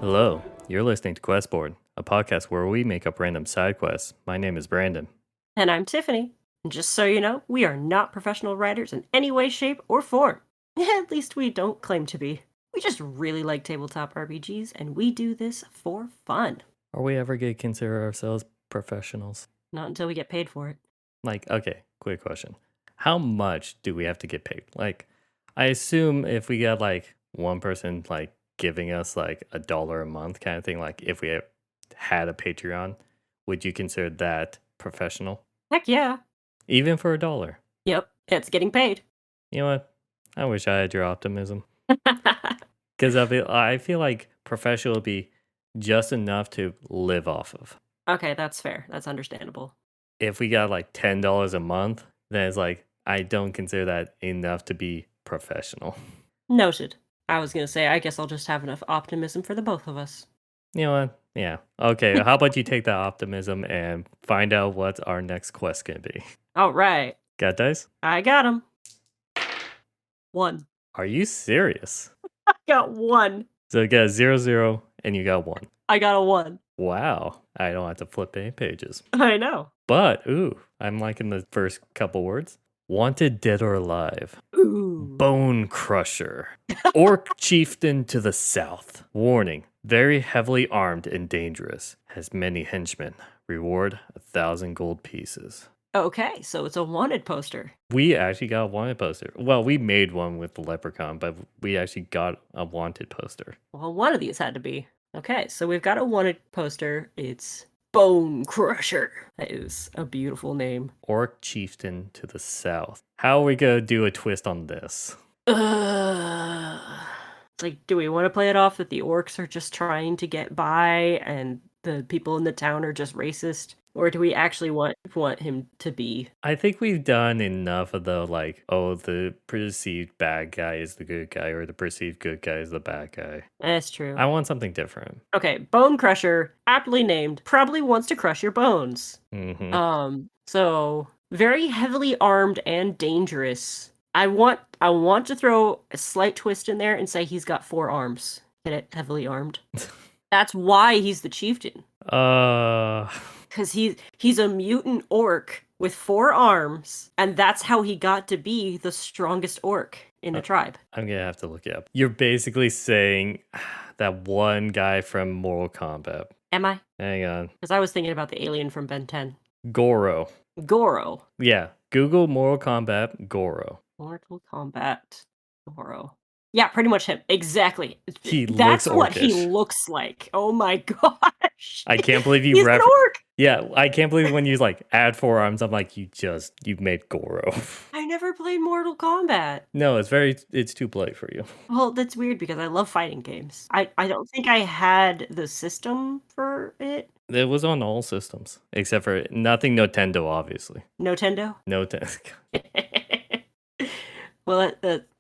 Hello, you're listening to Questboard, a podcast where we make up random side quests. My name is Brandon. And I'm Tiffany. And just so you know, we are not professional writers in any way, shape, or form. At least we don't claim to be. We just really like tabletop RPGs, and we do this for fun. Are we ever going to consider ourselves professionals? Not until we get paid for it. Okay, quick question. How much do we have to get paid? I assume if we got one person giving us $1 a month kind of thing, if we had a Patreon, would you consider that professional? Heck yeah. Even for $1? Yep, it's getting paid. You know what? I wish I had your optimism. Because I feel like professional would be just enough to live off of. Okay, that's fair. That's understandable. If we got $10 a month, then it's I don't consider that enough to be professional. Noted. I was going to say, I guess I'll just have enough optimism for the both of us. You know what? Yeah. Okay, how about you take that optimism and find out what our next quest can be? All right. Got dice? I got him. 1. Are you serious? I got 1. So you got 0, 0, and you got 1. I got a 1. Wow. I don't have to flip any pages. I know. But, I'm liking the first couple words. Wanted dead or alive. Ooh. Bonecrusher. Orc chieftain to the south. Warning. Very heavily armed and dangerous. Has many henchmen. Reward 1,000 gold pieces. Okay, so it's a wanted poster. We actually got a wanted poster. Well, we made one with the leprechaun, but we actually got a wanted poster. Well, one of these had to be. Okay, so we've got a wanted poster. It's Bonecrusher. That is a beautiful name. Orc chieftain to the south. How are we going to do a twist on this? Do we want to play it off that the orcs are just trying to get by and the people in the town are just racist? Or do we actually want him to be? I think we've done enough of the the perceived bad guy is the good guy or the perceived good guy is the bad guy. That's true. I want something different. Okay, Bonecrusher, aptly named, probably wants to crush your bones. Mm-hmm. So very heavily armed and dangerous. I want to throw a slight twist in there and say he's got 4 arms. Get it? Heavily armed. That's why he's the chieftain. Because he's a mutant orc with 4 arms, and that's how he got to be the strongest orc in the tribe. I'm gonna have to look it up. You're basically saying that one guy from Mortal Kombat. Am I? Hang on. Because I was thinking about the alien from Ben 10. Goro. Yeah. Google Mortal Kombat Goro. Mortal Kombat Goro. Yeah, pretty much him. Exactly. That's what he looks like. Oh my gosh. I can't believe you He's an orc. Yeah, I can't believe when you add 4 arms, I'm like, you've made Goro. I never played Mortal Kombat. No, it's too play for you. Well, that's weird because I love fighting games. I don't think I had the system for it. It was on all systems, except for nothing Nintendo, obviously. Nintendo? Nintendo. Well,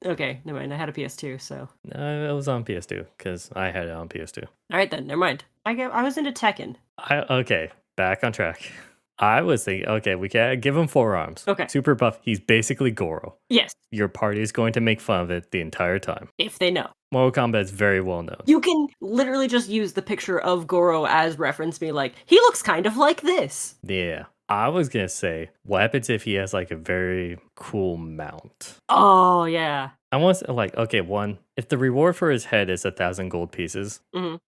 okay, never mind. I had a PS2, so. No, it was on PS2, because I had it on PS2. All right, then, never mind. I was into Tekken. Okay, back on track. I was thinking, okay, we can give him 4 arms. Okay. Super buff. He's basically Goro. Yes. Your party is going to make fun of it the entire time. If they know. Mortal Kombat is very well known. You can literally just use the picture of Goro as reference, be like, he looks kind of like this. Yeah. I was going to say, what happens if he has a very cool mount? Oh, yeah. I want to, okay, one, if the reward for his head is 1,000 gold pieces,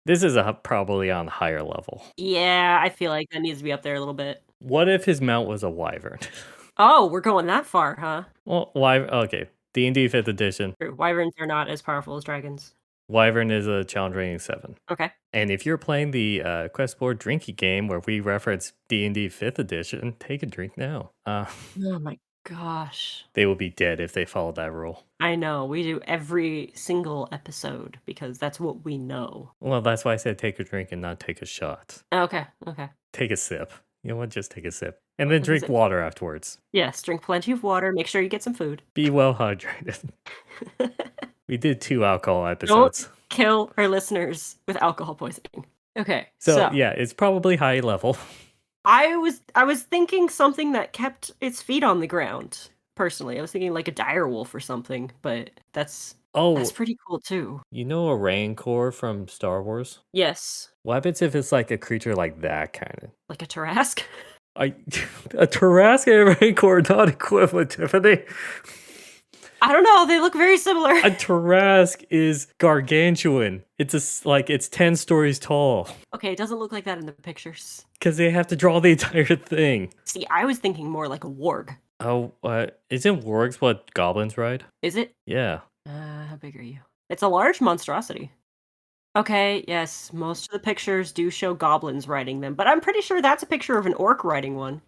this is probably on higher level. Yeah, I feel like that needs to be up there a little bit. What if his mount was a wyvern? Oh, we're going that far, huh? Well, okay. D&D 5th edition. Wyverns are not as powerful as dragons. Wyvern is a challenge rating 7. Okay. And if you're playing the Questboard drinking game where we reference D&D 5th edition, take a drink now. Oh my gosh. They will be dead if they follow that rule. I know. We do every single episode because that's what we know. Well, that's why I said take a drink and not take a shot. Okay. Take a sip. You know what? Just take a sip. And then drink water afterwards. Yes, drink plenty of water. Make sure you get some food. Be well hydrated. We did 2 alcohol episodes. Don't kill our listeners with alcohol poisoning. Okay. So yeah, it's probably high level. I was thinking something that kept its feet on the ground. Personally, I was thinking like a dire wolf or something, but that's That's Oh, pretty cool too. you know a Rancor from Star Wars? Yes. What happens if it's like a creature like that kind of? Like a Tarrasque? I a Tarrasque and a Rancor are not equivalent, Tiffany. I don't know. They look very similar. A Tarrasque is gargantuan. Like it's 10 stories tall Okay, it doesn't look like that in the pictures. because they have to draw the entire thing. See, I was thinking more like a warg. Oh, isn't wargs what goblins ride? Is it? Yeah. How big are you? It's a large monstrosity. Okay, yes, most of the pictures do show goblins riding them, but I'm pretty sure that's a picture of an orc riding one.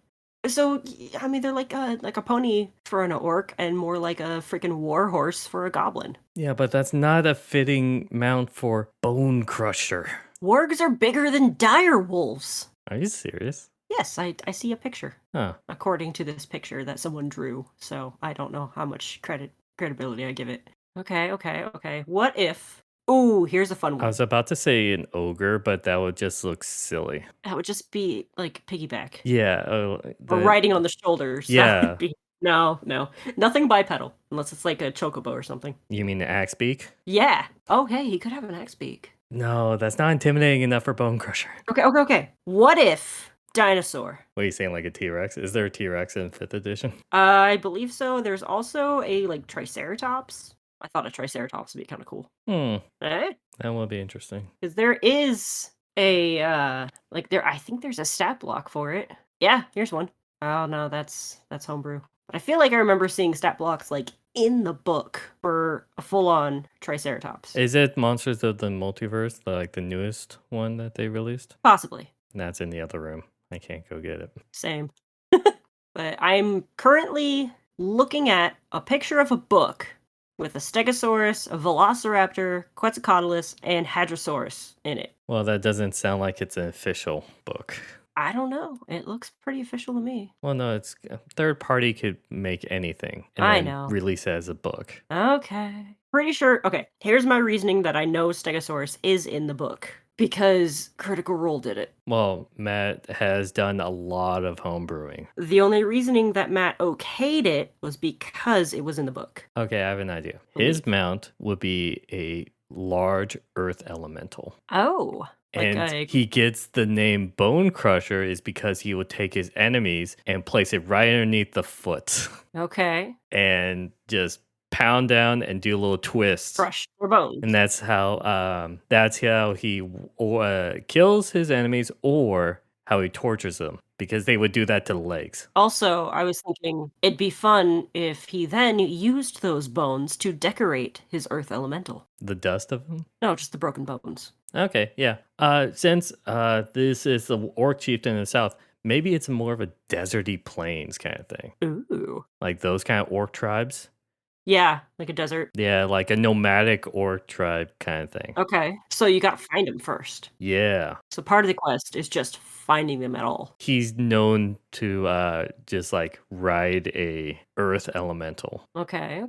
So, I mean, they're like a pony for an orc and more like a freaking war horse for a goblin. Yeah, but that's not a fitting mount for Bonecrusher. Wargs are bigger than dire wolves. Are you serious? Yes, I see a picture, Huh. according to this picture that someone drew, so I don't know how much credibility I give it. Okay. What if... Ooh, here's a fun I one. was about to say an ogre, but that would just look silly. That would just be like piggyback. Yeah. Or riding on the shoulders. That Yeah. would be... No. Nothing bipedal, unless it's like a chocobo or something. You mean the axe beak? Yeah. Oh, hey, he could have an axe beak. No, that's not intimidating enough for Bonecrusher. Okay. What if dinosaur? What are you saying, like a T-Rex? Is there a T-Rex in 5th edition? I believe so. There's also a like triceratops. I thought a triceratops would be kind of cool. Hmm, Eh? that would be interesting. Because there is a I think there's a stat block for it. Yeah, here's one. Oh no, that's homebrew. But I feel like I remember seeing stat blocks like in the book for a full-on triceratops. Is it Monsters of the Multiverse, like the newest one that they released? Possibly. That's in the other room. I can't go get it. Same. But I'm currently looking at a picture of a book with a Stegosaurus, a Velociraptor, Quetzalcoatlus, and Hadrosaurus in it. Well, that doesn't sound like it's an official book. I don't know. It looks pretty official to me. Well, no, it's third party could make anything and I then know. release it as a book. Okay. Pretty sure. Okay, here's my reasoning that I know Stegosaurus is in the book. Because Critical Role did it. Well, Matt has done a lot of home brewing. The only reasoning that Matt okayed it was because it was in the book. Okay, I have an idea. Believe. His mount would be a large earth elemental. Oh. And he gets the name Bone Crusher is because he would take his enemies and place it right underneath the foot Okay. and just pound down and do a little twist. Crush their bones. And that's how he kills his enemies or how he tortures them because they would do that to the legs. Also, I was thinking it'd be fun if he then used those bones to decorate his earth elemental. The dust of them? No, just the broken bones. Okay, yeah. Since this is the orc chieftain in the south, maybe it's more of a deserty plains kind of thing. Ooh. Like those kind of orc tribes. Yeah, like a desert. Yeah, like a nomadic orc tribe kind of thing. Okay, so you gotta find them first. Yeah. So part of the quest is just finding them at all. He's known to just like ride a earth elemental. Okay.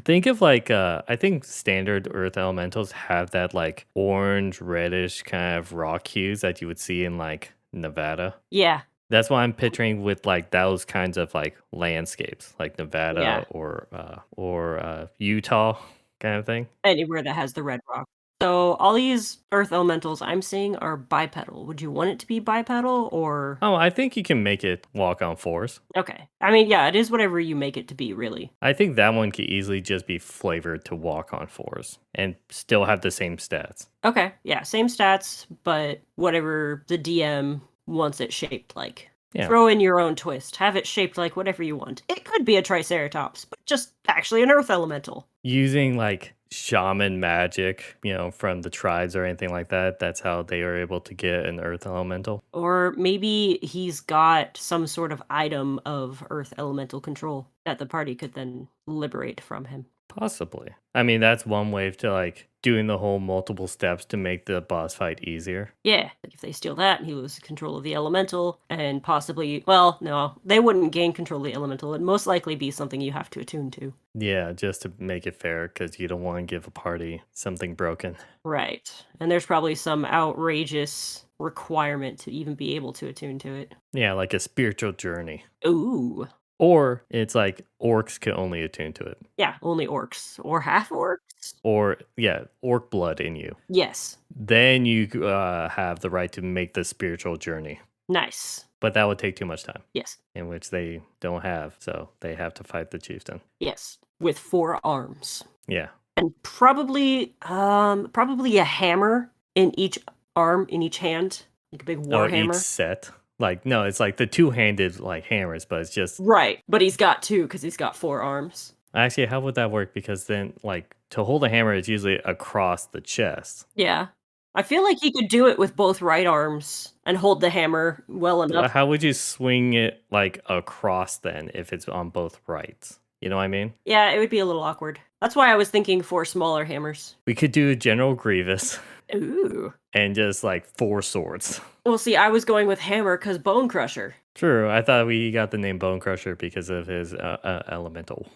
Think of like I think standard earth elementals have that like orange reddish kind of rock hues that you would see in like Nevada. Yeah. That's what I'm picturing with like those kinds of like landscapes, like Nevada Yeah. or Utah kind of thing. Anywhere that has the red rock. So all these earth elementals I'm seeing are bipedal. Would you want it to be bipedal or... Oh, I think you can make it walk on fours. Okay. I mean, yeah, it is whatever you make it to be, really. I think that one could easily just be flavored to walk on fours and still have the same stats. Okay. Yeah, same stats, but whatever the DM wants it shaped like. Yeah. Throw in your own twist. Have it shaped like whatever you want. It could be a Triceratops, but just actually an earth elemental. Using like shaman magic, from the tribes or anything like that. That's how they are able to get an earth elemental. Or maybe he's got some sort of item of earth elemental control that the party could then liberate from him. Possibly. I mean, that's one way to like doing the whole multiple steps to make the boss fight easier. Yeah, like if they steal that, he loses control of the elemental, and possibly, well, no, they wouldn't gain control of the elemental. It'd most likely be something you have to attune to. Yeah, just to make it fair, because you don't want to give a party something broken. Right. And there's probably some outrageous requirement to even be able to attune to it. Yeah, like a spiritual journey. Ooh. Or it's like orcs can only attune to it. Yeah, only orcs. Or half orcs. or orc blood in you, Yes. then you have the right to make the spiritual journey. Nice. But that would take too much time, Yes. in which they don't have, so they have to fight the chieftain. Yes. With 4 arms. Yeah. And probably a hammer in each arm, in each hand. Like a big war Or each hammer. set. Like, no, it's like the two-handed like hammers, but it's just Right. But he's got 2 because he's got 4 arms. actually how would that work? Because then like to hold a hammer is usually across the chest. Yeah. I feel like he could do it with both right arms and hold the hammer well enough. How would you swing it like across then if it's on both rights? You know what I mean? Yeah, it would be a little awkward. That's why I was thinking 4 smaller hammers. We could do General Grievous Ooh. and just like 4 swords. Well, see, I was going with hammer because Bonecrusher. True. I thought we got the name Bonecrusher because of his elemental.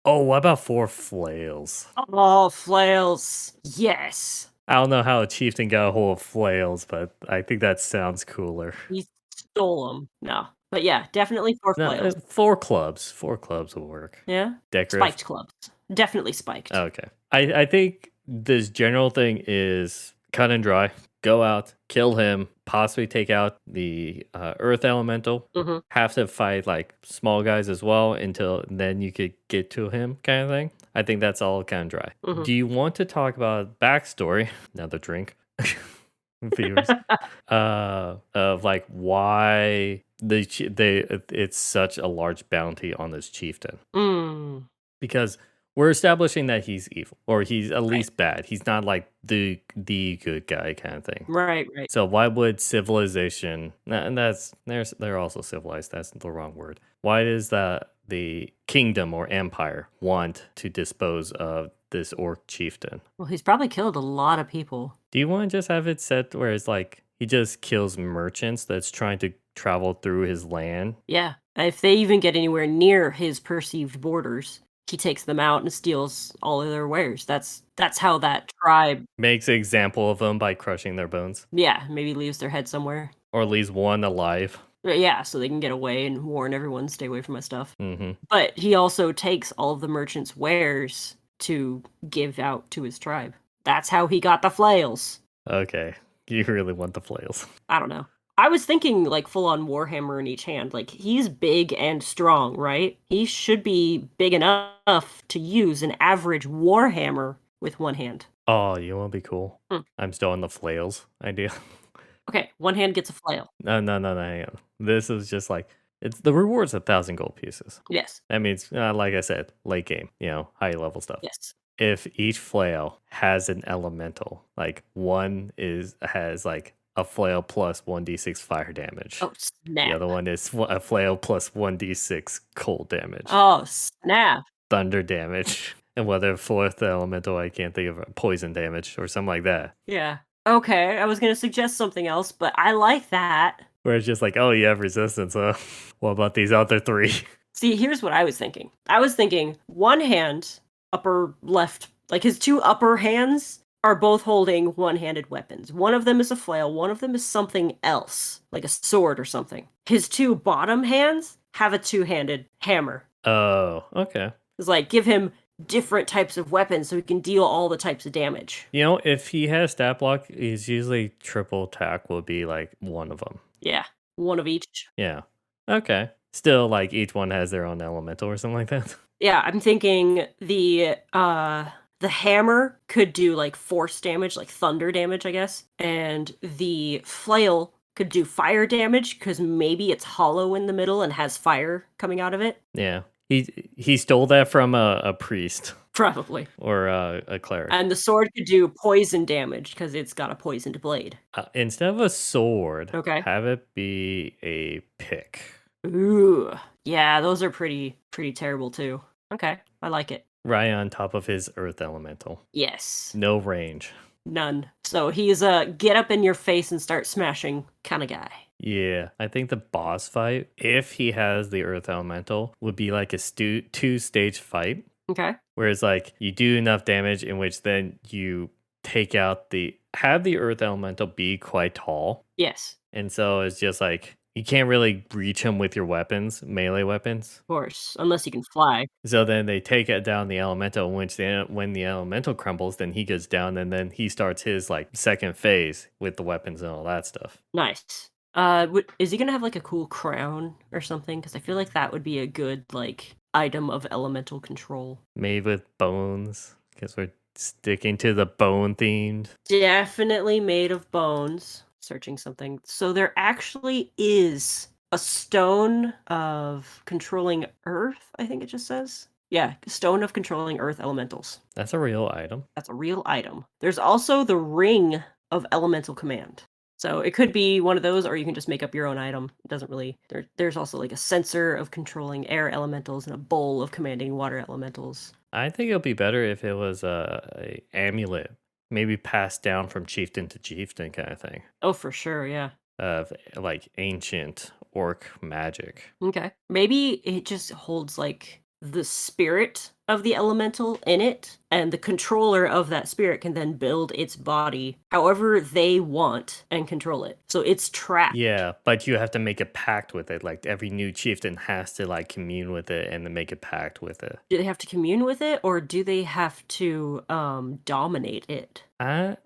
Oh, what about 4 flails? Oh, flails. Yes. I don't know how a chieftain got a hold of flails, but I think that sounds cooler. He stole them. No. But yeah, definitely 4 No, flails. 4 clubs. 4 clubs will work. Yeah? Decorative. Spiked clubs. Definitely spiked. Okay. I think this general thing is cut and dry. Go out, kill him, possibly take out the earth elemental. Mhm. Have to fight like small guys as well until then you could get to him, kind of thing. I think that's all kind of dry. Mhm. Do you want to talk about backstory? Another drink, viewers. Of like why it's such a large bounty on this chieftain. Mm. Because we're establishing that he's evil, or he's at Right. least bad. He's not like the good guy kind of thing. Right, right. So why would civilization? And they're also civilized. That's the wrong word. Why does the kingdom or empire want to dispose of this orc chieftain? Well, he's probably killed a lot of people. Do you want to just have it set where it's like he just kills merchants that's trying to travel through his land? Yeah. If they even get anywhere near his perceived borders, he takes them out and steals all of their wares. That's how that tribe, Makes an example of them by crushing their bones, yeah, maybe leaves their head somewhere. or leaves one alive. But yeah, so they can get away and warn everyone, stay away from my stuff. Mm-hmm. But he also takes all of the merchants' wares to give out to his tribe. That's how he got the flails. Okay, you really want the flails. I don't know. I was thinking like full on Warhammer in each hand. Like he's big and strong, right? He should be big enough to use an average Warhammer with one hand. Oh, you want to be cool? Hmm. I'm still on the flails idea. Okay, one hand gets a flail. No, hang on. This is just like it's the reward's 1,000 gold pieces. Yes. That means, like I said, late game. High level stuff. Yes. If each flail has an elemental, like one has like a flail plus 1d6 fire damage. Oh, The snap. other one is a flail plus 1d6 cold damage, Oh, snap. thunder damage, and whether fourth elemental, I can't think of poison damage or something like that. Yeah. Okay, I was going to suggest something else, but I like that. Where it's just like, oh, you have resistance, huh? What about these other 3? See, here's what I was thinking. I was thinking one hand, upper left, like his 2 upper hands are both holding one-handed weapons. One of them is a flail, one of them is something else, like a sword or something. His 2 bottom hands have a 2-handed hammer. Oh, okay. It's like give him different types of weapons so he can deal all the types of damage. If he has stat block, he's usually triple attack will be like one of them. Yeah, one of each. Yeah. Okay. Still, like each one has their own elemental or something like that. Yeah, I'm thinking the hammer could do like force damage, like thunder damage, I guess. And the flail could do fire damage because maybe it's hollow in the middle and has fire coming out of it. Yeah. He stole that from a priest Probably. or a cleric. And the sword could do poison damage because it's got a poisoned blade. Instead of a sword, Okay. have it be a pick. Ooh. Yeah, those are pretty terrible too. Okay, I like it. Right on top of his earth elemental. Yes. No range. None. So he's a get up in your face and start smashing kind of guy. Yeah, I think the boss fight, if he has the earth elemental, would be like a 2-stage fight. Okay. Whereas like you do enough damage in which then you take out have the earth elemental be quite tall. Yes. And so it's just like You can't really reach him with your weapons, melee weapons. Of course, unless you can fly. So then they take it down the elemental, when the elemental crumbles, then he goes down, and then he starts his like second phase with the weapons and all that stuff. Nice. Is he gonna have like a cool crown or something? Because I feel like that would be a good like item of elemental control. Made with bones, because we're sticking to the bone themed. Definitely made of bones. Searching something. So there actually is a stone of controlling earth, I think it just says. Yeah, stone of controlling earth elementals. That's a real item. That's a real item. There's also the ring of elemental command. So it could be one of those, or you can just make up your own item. It doesn't really. There's also like a sensor of controlling air elementals and a bowl of commanding water elementals. I think it'll be better if it was a amulet, maybe passed down from chieftain to chieftain kind of thing, Oh, for sure, yeah. of like ancient orc magic. Okay. Maybe it just holds like the spirit of the elemental in it, and the controller of that spirit can then build its body however they want and control it. So it's trapped. Yeah, but you have to make a pact with it. Like every new chieftain has to like commune with it and then make a pact with it. Do they have to commune with it, or do they have to dominate it? I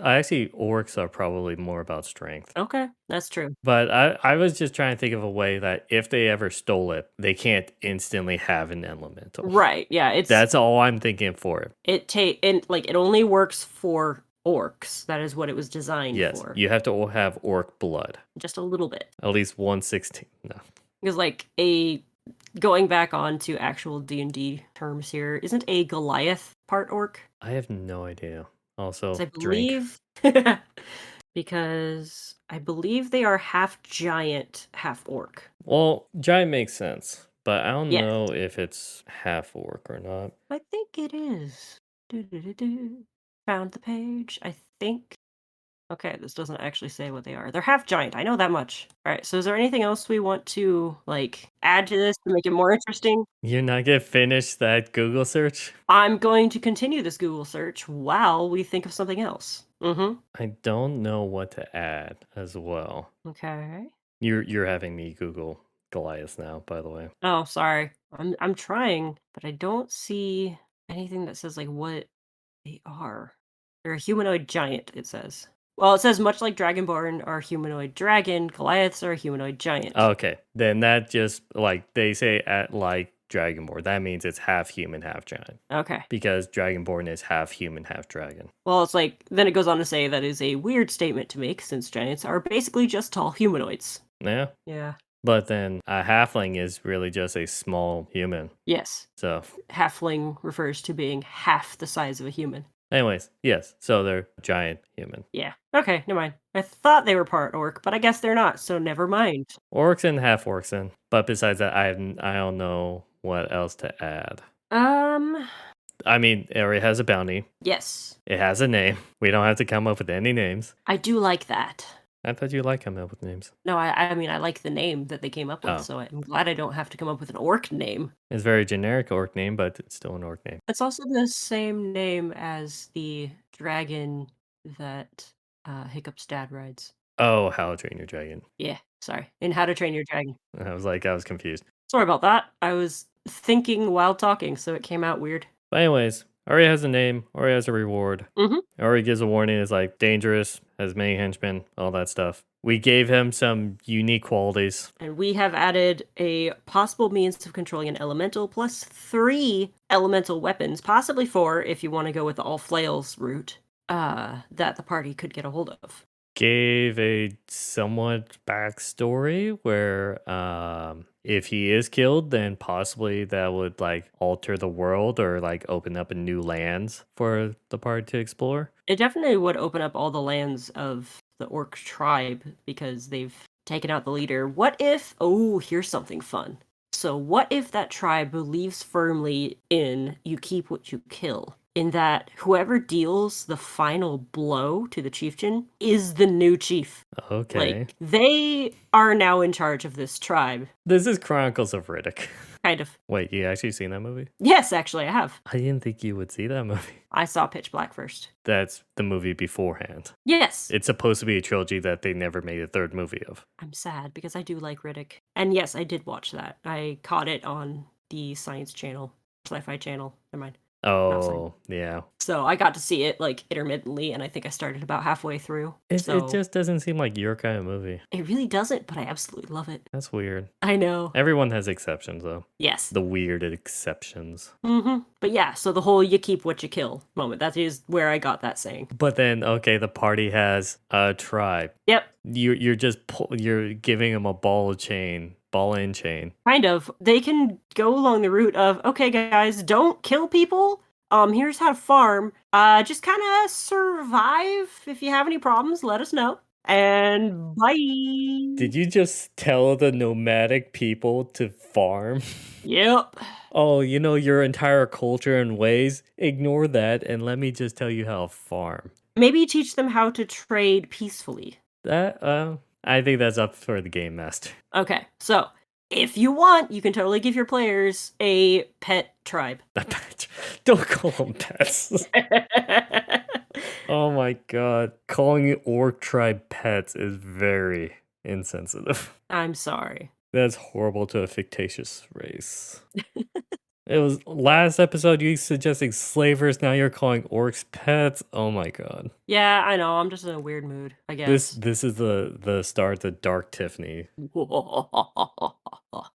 actually orcs are probably more about strength. Okay, that's true. But I was just trying to think of a way that if they ever stole it, they can't instantly have an elemental. Right. Yeah, That's all I'm thinking for it. it only works for orcs. That is what it was designed Yes, for. you have to all have orc blood. Just a little bit. At least 1/16. No. Because like a going back on to actual D&D terms here, isn't a Goliath part orc? I have no idea. Also, 'Cause I drink. believe because I believe they are half giant, half orc. Well, giant makes sense, but I don't Yes, know if it's half orc or not. I think it is. Do. Found the page, I think. Okay, this doesn't actually say what they are. They're half giant. I know that much. All right. So, is there anything else we want to like add to this to make it more interesting? You're not gonna finish that Google search? I'm going to continue this Google search while we think of something else. Mm-hmm. I don't know what to add as well. Okay. You're having me Google Goliath now, by the way. Oh, sorry. I'm trying, but I don't see anything that says like what they are. They're a humanoid giant, it says. Well, it says much like Dragonborn are humanoid dragon, Goliaths are a humanoid giant. Okay, then that just like they say at like Dragonborn. That means it's half human, half giant. Okay. Because Dragonborn is half human, half dragon. Well, it's like then it goes on to say that is a weird statement to make since giants are basically just tall humanoids. Yeah. Yeah. But then a halfling is really just a small human. Yes. So, Halfling refers to being half the size of a human. anyways, yes. So they're giant human. Yeah. Okay, never mind. I thought they were part orc, but I guess they're not, so never mind. Orcs and half orcs in. But besides that, I don't know what else to add. Um, I mean, it already has a bounty. yes. It has a name. We don't have to come up with any names. I do like that. I thought you like coming up with names. No, I mean I like the name that they came up with, Oh. so I'm glad I don't have to come up with an orc name. It's a very generic orc name, but it's still an orc name. It's also the same name as the dragon that Hiccup's dad rides. Oh, How to Train Your Dragon. Yeah, sorry. In How to Train Your Dragon. I was confused. Sorry about that. I was thinking while talking, so it came out weird. But anyways, already has a name, already has a reward. Mm-hmm. Already gives a warning, is like dangerous, has many henchmen, all that stuff. We gave him some unique qualities. And we have added a possible means of controlling an elemental plus 3 elemental weapons, possibly 4 if you want to go with the all flails route, that the party could get a hold of. Gave a somewhat backstory where if he is killed, then possibly that would like alter the world or like open up a new lands for the party to explore. It definitely would open up all the lands of the orc tribe because they've taken out the leader. What if, oh, here's something fun. So, what if that tribe believes firmly in you keep what you kill? in that whoever deals the final blow to the chieftain is the new chief. Okay. Like, they are now in charge of this tribe. This is Chronicles of Riddick. Kind of. Wait, you actually seen that movie? Yes, actually, I have. I didn't think you would see that movie. I saw Pitch Black first. That's the movie beforehand. Yes. It's supposed to be a trilogy that they never made a third movie of. I'm sad because I do like Riddick. And yes, I did watch that. I caught it on the Science Channel, Sci-Fi Channel. Never mind. Oh, yeah. So I got to see it like intermittently, and I think I started about halfway through. It So just doesn't seem like your kind of movie. it really doesn't, but I absolutely love it. That's weird. I know. Everyone has exceptions, though. Yes. The weird exceptions. But yeah, so the whole "you keep what you kill" moment, that is where I got that saying. But then, okay, the party has a tribe. Yep. You're just you're giving them a ball and chain. Kind of. They can go along the route of, okay, guys, don't kill people. Here's how to farm. Just kind of survive. If you have any problems, let us know. And bye. Did you just tell the nomadic people to farm? Yep. Oh, you know your entire culture and ways? Ignore that and let me just tell you how to farm. Maybe teach them how to trade peacefully. That, I think that's up for the game master. Okay, so if you want, you can totally give your players a pet tribe. Don't call them pets. Oh my god. Calling orc tribe pets is very insensitive. I'm sorry. That's horrible to a fictitious race. It was last episode you suggesting slavers, now you're calling orcs pets. Oh my god. Yeah, I know. I'm just in a weird mood, I guess. This is the start to Dark Tiffany.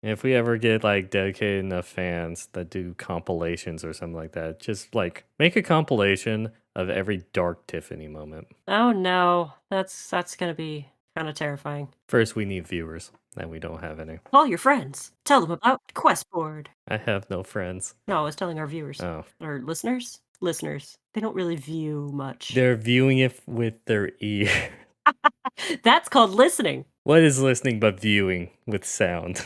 If we ever get like dedicated enough fans that do compilations or something like that, just like make a compilation of every Dark Tiffany moment. Oh no, that's gonna be kind of terrifying. First, we need viewers, and we don't have any. Call your friends. Tell them about Questboard. I have no friends. No, I was telling our viewers. Oh, Or listeners? Listeners. They don't really view much. they're viewing it with their ear. That's called listening. What is listening but viewing with sound?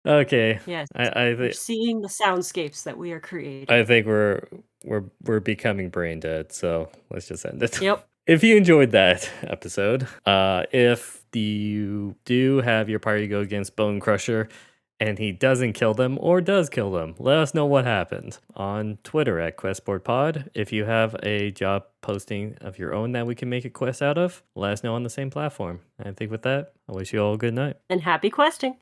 Okay. Yes. I We're think seeing the soundscapes that we are creating. I think we're becoming brain dead, so let's just end it. Yep. If you enjoyed that episode, if you do have your party go against Bonecrusher and he doesn't kill them or does kill them, let us know what happened on Twitter at QuestboardPod. If you have a job posting of your own that we can make a quest out of, let us know on the same platform. I think with that, I wish you all a good night. And happy questing.